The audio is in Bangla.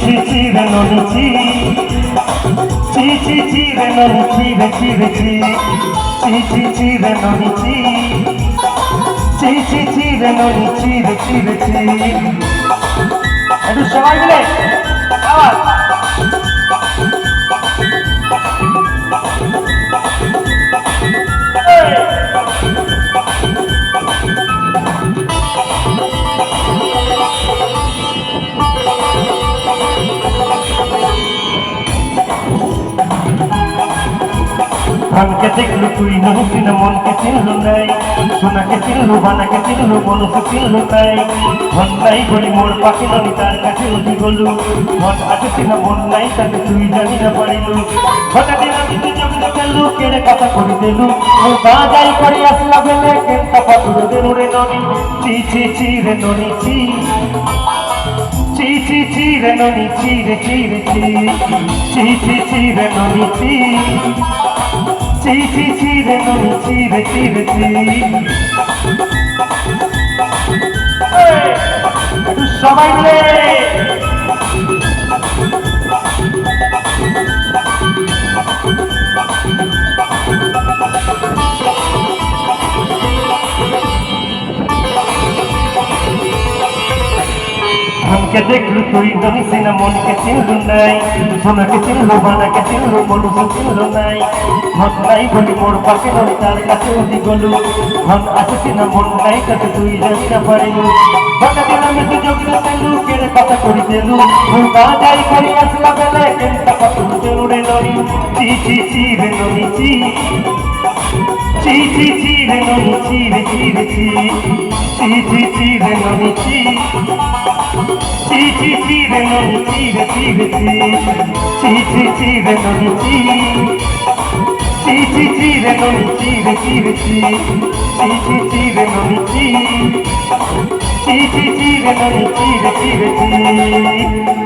চি চি রে ননি চি চি চি চি রে ননি চি রে চি রে চি চি চি চি রে ননি চি চি চি চি রে ননি চি রে চি রে চি একটু সবাই মিলে আবার ধনকে দেখলু তুই নহসি না মনকে চিনলু নাই সোনাকে চিনলু বানাকে চিনলু মনুষ চিনলু নাই ধন নাই বলি মোর পাখি ননি তার কাছে উঠি গলু মন আসি না মন নাই তাকে তুই জানি না পারিলু হঠাৎ আমি তুই জমিতে ফেললু কেড়ে কথা করে দিলু গা যাই করে আসলা বেলে কেনটা পাথর দেলু রে ননি চি চি চি রে ননি চি চি চি চি রে ননি চি রে চি রে চি চি চি চি রে ননি চি চি চি চি রে ননি চি রে চি রে চি সবাই মিলে ধনকে দেখলু তুই ননিসি না মনকে চিনলু নাই সোনাকে চিনলু বানাকে চিনলু মনুষ চিনলু নাই ধন নাই বলি মোর পাখি ননি তার কাছে উঠি গলু ধন আসি না মন নাই তাকে তুই জানি না পারিলু হঠাৎ আমি তুই জমিতে ফেললু কেড়ে কথা করে দিলু গা যাই করে আসলা বেলে কেনটা পাথর দেলু রে ননি চি চি চি রে ননি চি চি চি চি রে ননি চি রে চি রে চি চি চি চি রে ননি চি চি চি চি রে ননি চি রে চি রে চি চি চি চি রে ননি চি চি চি চি রে ননি চি রে চি রে চি চি চি চি রে ননি চি চি চি চি রে ননি চি রে চি রে চি